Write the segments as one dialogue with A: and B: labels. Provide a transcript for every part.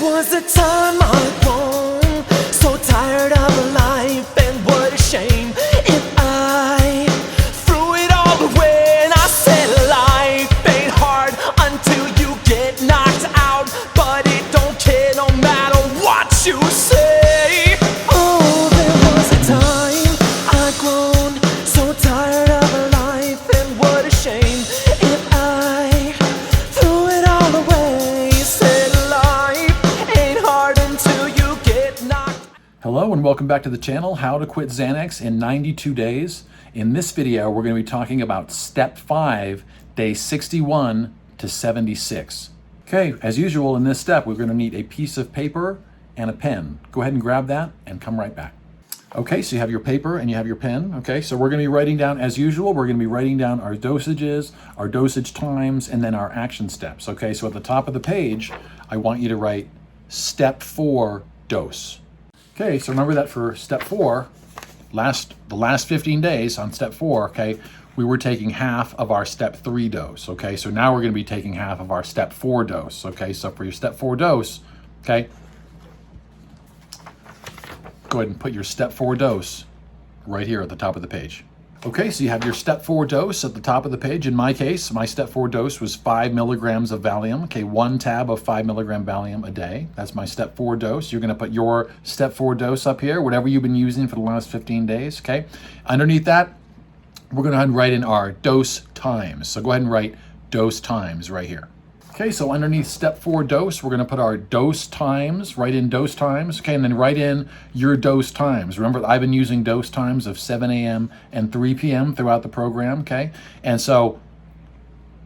A: was a time I'd grown so tired of life, and what a shame if I threw it all away. And I said life ain't hard until you get knocked out, but it don't care no matter what you say. Oh, there was a time I'd grown so tired of life, and what a shame if I threw it all away. Said life ain't hard until you get knocked.
B: Hello and welcome back to the channel, How to Quit Xanax in 92 Days. In this video, we're going to be talking about Step 5, Day 61 to 76. Okay, as usual in this step, we're going to need a piece of paper and a pen. Go ahead and grab that and come right back. Okay, so you have your paper and you have your pen. Okay, so we're going to be writing down, as usual, we're going to be writing down our dosages, our dosage times, and then our action steps. Okay, so at the top of the page, I want you to write Step 4 dose. Okay, so remember that for Step 4, the last 15 days on Step 4, okay, we were taking half of our Step 3 dose. Okay, so now we're going to be taking half of our Step 4 dose. Okay, so for your Step 4 dose, okay, go ahead and put your Step 4 dose right here at the top of the page. Okay, so you have your Step 4 dose at the top of the page. In my case, my Step 4 dose was 5 milligrams of Valium. Okay, 1 tab of 5 milligram Valium a day. That's my Step 4 dose. You're gonna put your Step 4 dose up here, whatever you've been using for the last 15 days, okay? Underneath that, we're gonna go ahead and write in our dose times. So go ahead and write dose times right here. Okay, so underneath Step 4 dose, we're gonna put our dose times, write in dose times, okay, and then write in your dose times. Remember, I've been using dose times of 7 a.m. and 3 p.m. throughout the program, okay? And so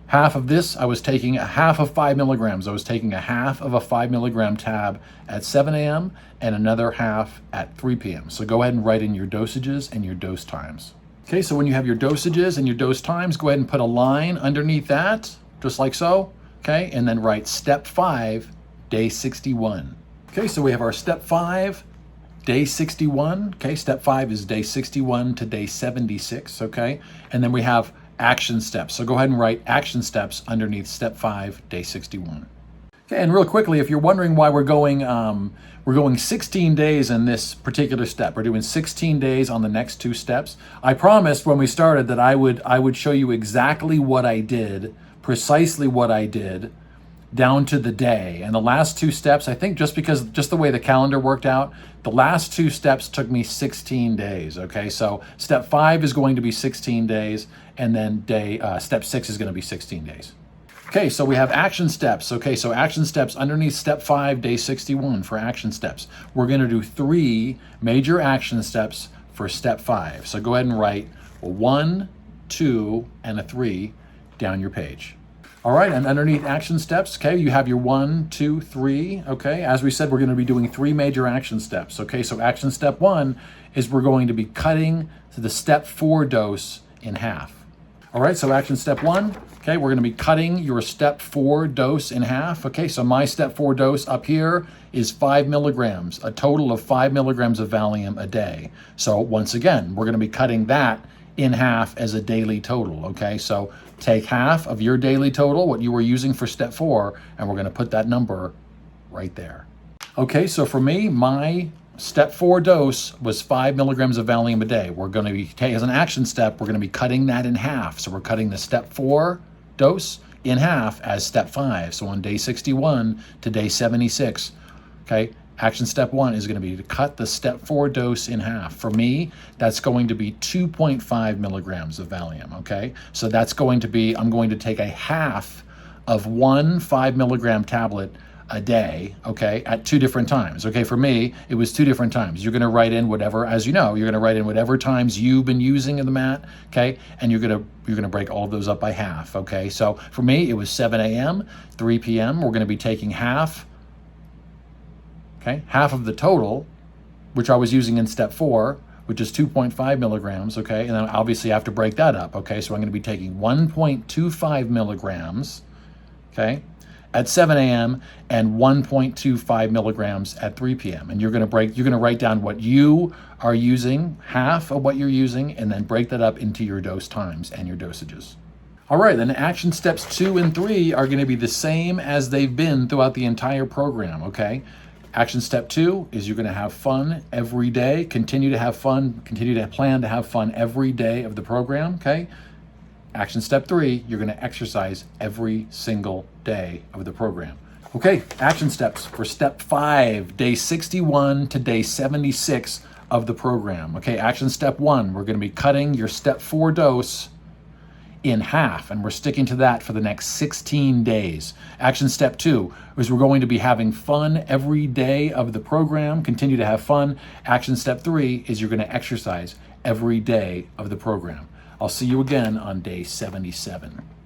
B: half of this, I was taking a half of 5 milligrams. I was taking a half of a 5 milligram tab at 7 a.m. and another half at 3 p.m. So go ahead and write in your dosages and your dose times. Okay, so when you have your dosages and your dose times, go ahead and put a line underneath that, just like so. Okay, and then write Step 5, Day 61. Okay, so we have our Step 5, Day 61. Okay, Step 5 is Day 61 to Day 76, okay? And then we have action steps. So go ahead and write action steps underneath Step 5, Day 61. Okay, and real quickly, if you're wondering why we're going 16 days in this particular step, we're doing 16 days on the next two steps. I promised when we started that I would show you exactly what I did, precisely what I did down to the day. And the last two steps, I think just the way the calendar worked out, the last two steps took me 16 days. Okay, so Step 5 is going to be 16 days, and then Step 6 is going to be 16 days. Okay, so we have action steps. Okay, so action steps underneath Step 5, Day 61 for action steps. We're going to do 3 major action steps for Step 5. So go ahead and write 1, 2, and a 3 down your page. All right, and underneath action steps, okay, you have your 1, 2, 3, okay? As we said, we're going to be doing 3 major action steps, okay? So action step 1 is we're going to be cutting the Step 4 dose in half. All right, so action step 1, okay, we're going to be cutting your Step 4 dose in half, okay? So my Step 4 dose up here is 5 milligrams, a total of 5 milligrams of Valium a day. So once again, we're going to be cutting that in half as a daily total, okay? So take half of your daily total, what you were using for Step 4, and we're gonna put that number right there. Okay, so for me, my Step 4 dose was 5 milligrams of Valium a day. We're gonna be, as an action step, we're gonna be cutting that in half. So we're cutting the Step 4 dose in half as Step 5. So on Day 61 to Day 76, okay? Action step 1 is going to be to cut the Step 4 dose in half. For me, that's going to be 2.5 milligrams of Valium, okay? So that's going to be, I'm going to take a half of 1 5 milligram tablet a day, okay, at 2 different times. Okay, for me, it was 2 different times. You're going to write in whatever, as you know, you're going to write in whatever times you've been using in the mat, okay? And you're going to break all of those up by half, okay? So for me, it was 7 a.m., 3 p.m. We're going to be taking half, okay, half of the total, which I was using in Step 4, which is 2.5 milligrams, okay, and then obviously I have to break that up, okay, so I'm going to be taking 1.25 milligrams, okay, at 7 a.m. and 1.25 milligrams at 3 p.m. And you're going to write down what you are using, half of what you're using, and then break that up into your dose times and your dosages. All right, then action steps 2 and 3 are going to be the same as they've been throughout the entire program, okay? Action step 2 is you're going to have fun every day, continue to have fun, continue to plan to have fun every day of the program, okay? Action step 3, you're going to exercise every single day of the program. Okay, action steps for step 5, day 61 to day 76 of the program. Okay, action step 1, we're going to be cutting your step 4 dose in half, and we're sticking to that for the next 16 days. Action step 2 is we're going to be having fun every day of the program, continue to have fun. Action step 3 is you're going to exercise every day of the program. I'll see you again on day 77.